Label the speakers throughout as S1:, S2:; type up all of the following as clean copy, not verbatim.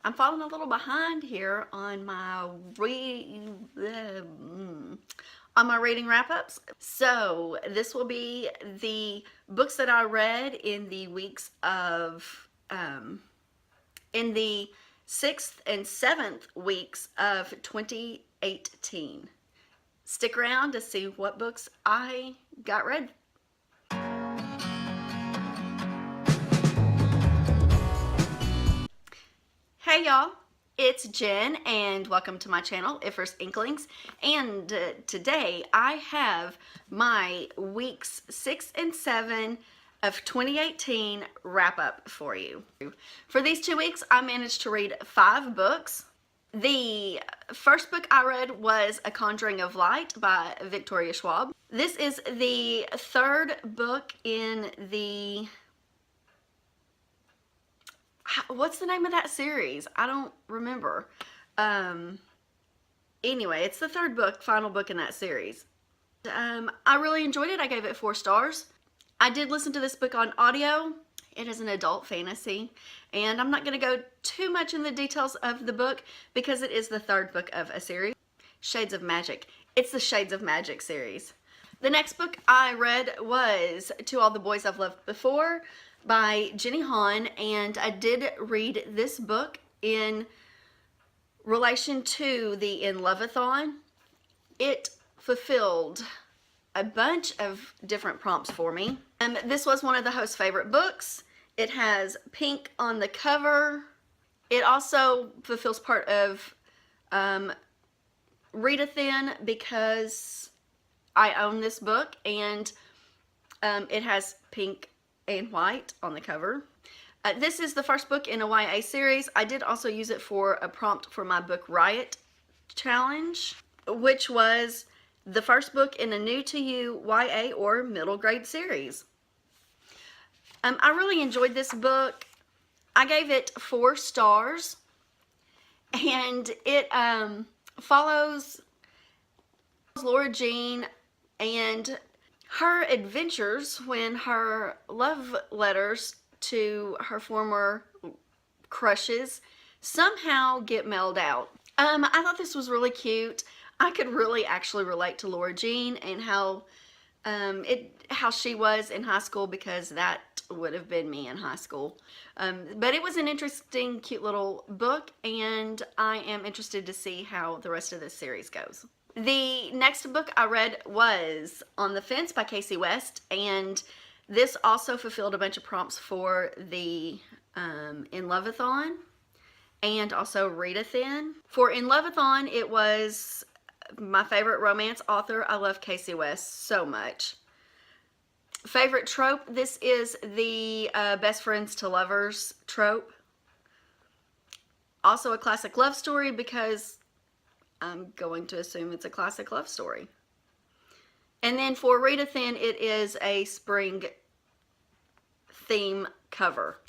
S1: I'm falling a little behind here on my reading wrap-ups. So this will be the books that I read in the weeks of in the 6th and 7th weeks of 2018. Stick around to see what books I got read. Hey y'all, it's Jen and welcome to my channel, Ifers Inklings. And today I have my weeks 6 and 7 of 2018 wrap up for you. For these 2 weeks, I managed to read 5 books. The first book I read was A Conjuring of Light by Victoria Schwab. This is the 3rd book in the... What's the name of that series? I don't remember. Anyway, it's the 3rd book, final book in that series. I really enjoyed it. I gave it 4 stars. I did listen to this book on audio. It is an adult fantasy, and I'm not going to go too much in the details of the book because it is the 3rd book of a series. Shades of Magic. It's the Shades of Magic series. The next book I read was To All the Boys I've Loved Before by Jenny Han, and I did read this book in relation to the In Love-a-thon. It fulfilled a bunch of different prompts for me. This was one of the host's favorite books. It has pink on the cover. It also fulfills part of Read-a-thon because I own this book, and it has pink and white on the cover. This is the first book in a YA series. I did also use it for a prompt for my book Riot challenge, which was the first book in a new to you YA or middle grade series. I really enjoyed this book. I gave it 4 stars, and it follows Laura Jean and her adventures when her love letters to her former crushes somehow get mailed out. I thought this was really cute. I could really actually relate to Laura Jean and how she was in high school, because that would have been me in high school. But it was an interesting, cute little book, and I am interested to see how the rest of this series goes. The next book I read was On the Fence by Casey West, and this also fulfilled a bunch of prompts for the In Love-a-thon and also Read-a-thon. For In Love-a-thon, it was my favorite romance author. I love Casey West so much. Favorite trope, this is the best friends to lovers trope. Also a classic love story because I'm going to assume it's a classic love story. And then for Read-a-thon, it is a spring theme cover.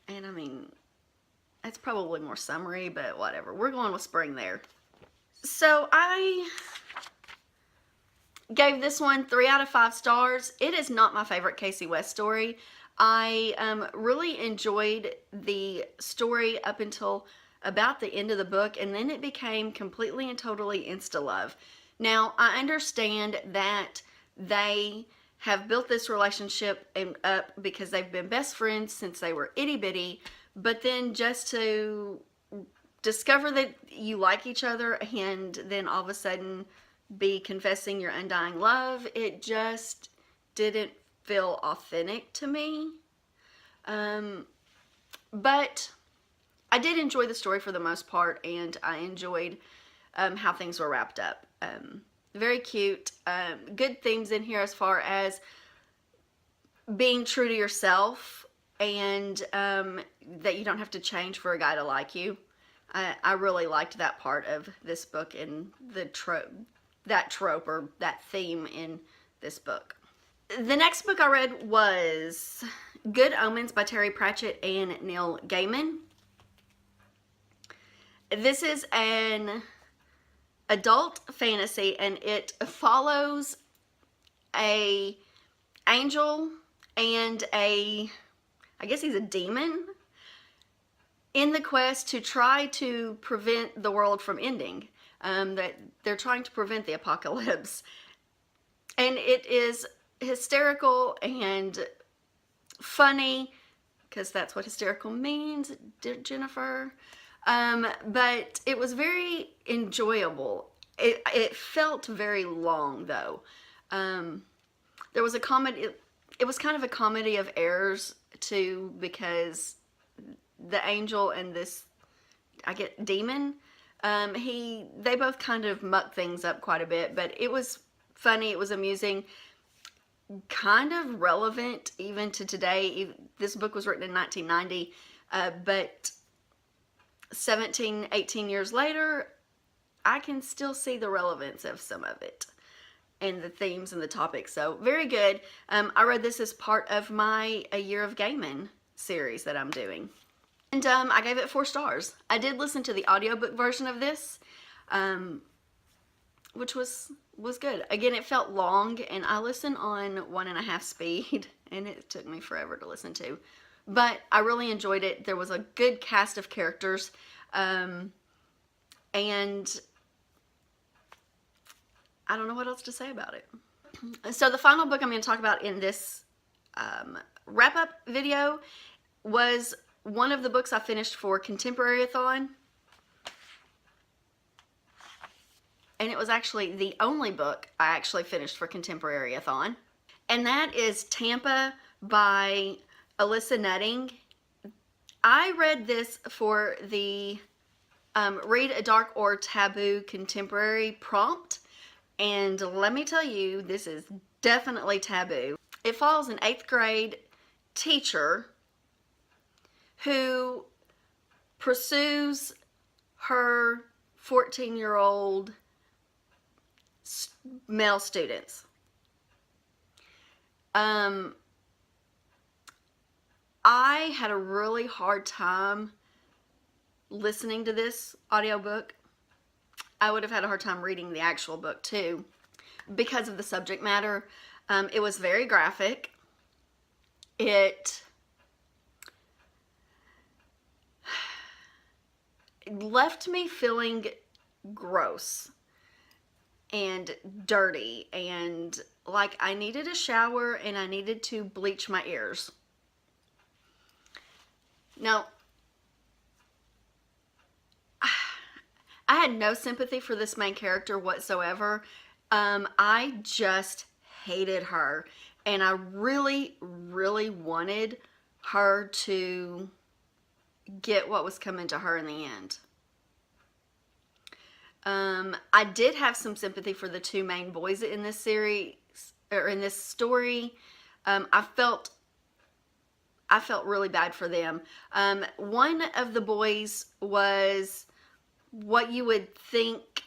S1: And I mean, it's probably more summery, but whatever. We're going with spring there. So I gave this one 3 out of 5 stars. It is not my favorite Casey West story. I really enjoyed the story up until about the end of the book, and then it became completely and totally insta-love. Now, I understand that they have built this relationship up because they've been best friends since they were itty-bitty, but then just to discover that you like each other and then all of a sudden be confessing your undying love, it just didn't feel authentic to me. But I did enjoy the story for the most part, and I enjoyed how things were wrapped up. Very cute. Good themes in here as far as being true to yourself, and that you don't have to change for a guy to like you. I really liked that part of this book and the trope or that theme in this book. The next book I read was Good Omens by Terry Pratchett and Neil Gaiman. This is an adult fantasy, and it follows a angel and I guess he's a demon in the quest to try to prevent the world from ending. That they're trying to prevent the apocalypse. And it is hysterical and funny, because that's what hysterical means, Jennifer. But it was very enjoyable. It felt very long, though. There was a comedy. It was kind of a comedy of errors too, because the angel and this, I get demon, they both kind of muck things up quite a bit, but it was funny, it was amusing, kind of relevant even to today. This book was written in 1990, but 17, 18 years later, I can still see the relevance of some of it and the themes and the topics. So very good. I read this as part of my A Year of Gaming series that I'm doing. And I gave it 4 stars. I did listen to the audiobook version of this, which was good. Again, it felt long, and I listened on 1.5 speed, and it took me forever to listen to. But I really enjoyed it. There was a good cast of characters, and I don't know what else to say about it. So the final book I'm going to talk about in this wrap-up video was one of the books I finished for Contemporary-a-thon. And it was actually the only book I actually finished for Contemporary-a-thon. And that is Tampa by Alyssa Nutting. I read this for the Read a Dark or Taboo Contemporary prompt. And let me tell you, this is definitely taboo. It follows an 8th grade teacher who pursues her 14-year-old male students. I had a really hard time listening to this audiobook. I would have had a hard time reading the actual book too, because of the subject matter. It was very graphic. It left me feeling gross and dirty, and like I needed a shower and I needed to bleach my ears. Now, I had no sympathy for this main character whatsoever. I just hated her, and I really, really wanted her to get what was coming to her in the end. I did have some sympathy for the 2 main boys in this series, or in this story. I felt really bad for them. One of the boys was what you would think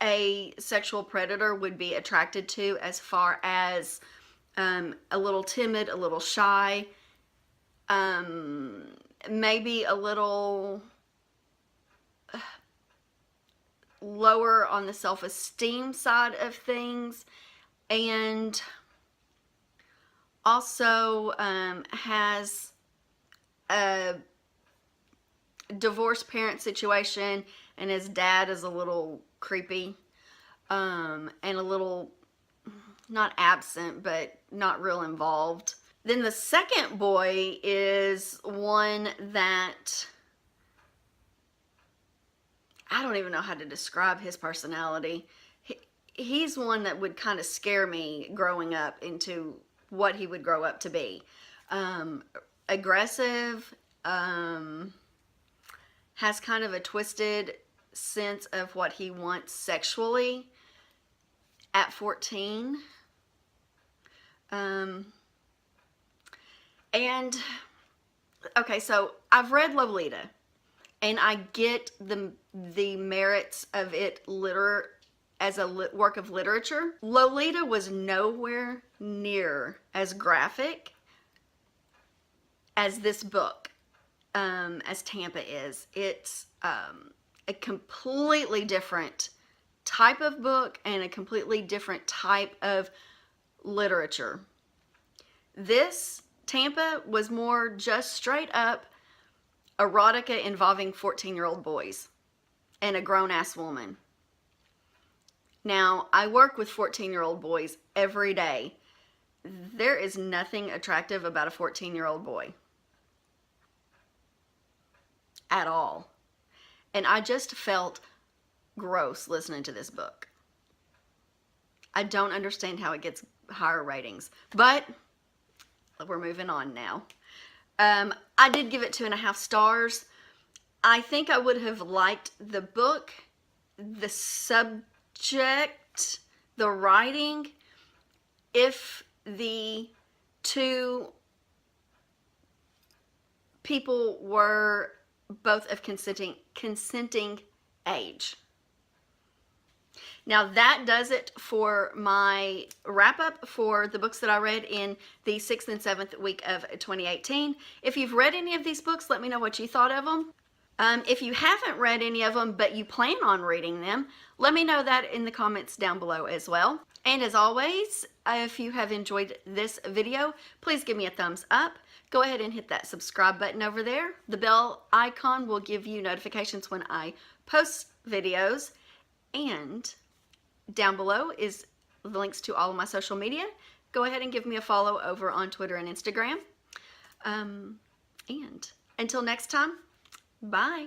S1: a sexual predator would be attracted to, as far as a little timid, a little shy, maybe a little lower on the self-esteem side of things, and also has a divorced parent situation, and his dad is a little creepy, and a little, not absent, but not real involved. Then the second boy is one that, I don't even know how to describe his personality. He's one that would kind of scare me growing up into what he would grow up to be. Aggressive, has kind of a twisted sense of what he wants sexually at 14. And, okay, so I've read Lolita, and I get the merits of it as a work of literature. Lolita was nowhere near as graphic as this book, as Tampa is. It's a completely different type of book and a completely different type of literature. This, Tampa, was more just straight up erotica involving 14-year-old boys and a grown-ass woman. Now, I work with 14-year-old boys every day. There is nothing attractive about a 14-year-old boy at all. And I just felt gross listening to this book. I don't understand how it gets higher ratings, but we're moving on now. I did give it 2.5 stars. I think I would have liked the book, the subject, the writing, if the two people were both of consenting age. Now that does it for my wrap up for the books that I read in the 6th and 7th week of 2018. If you've read any of these books, let me know what you thought of them. If you haven't read any of them, but you plan on reading them, let me know that in the comments down below as well. And as always, if you have enjoyed this video, please give me a thumbs up. Go ahead and hit that subscribe button over there. The bell icon will give you notifications when I post videos. And down below is the links to all of my social media. Go ahead and give me a follow over on Twitter and Instagram. And until next time, bye.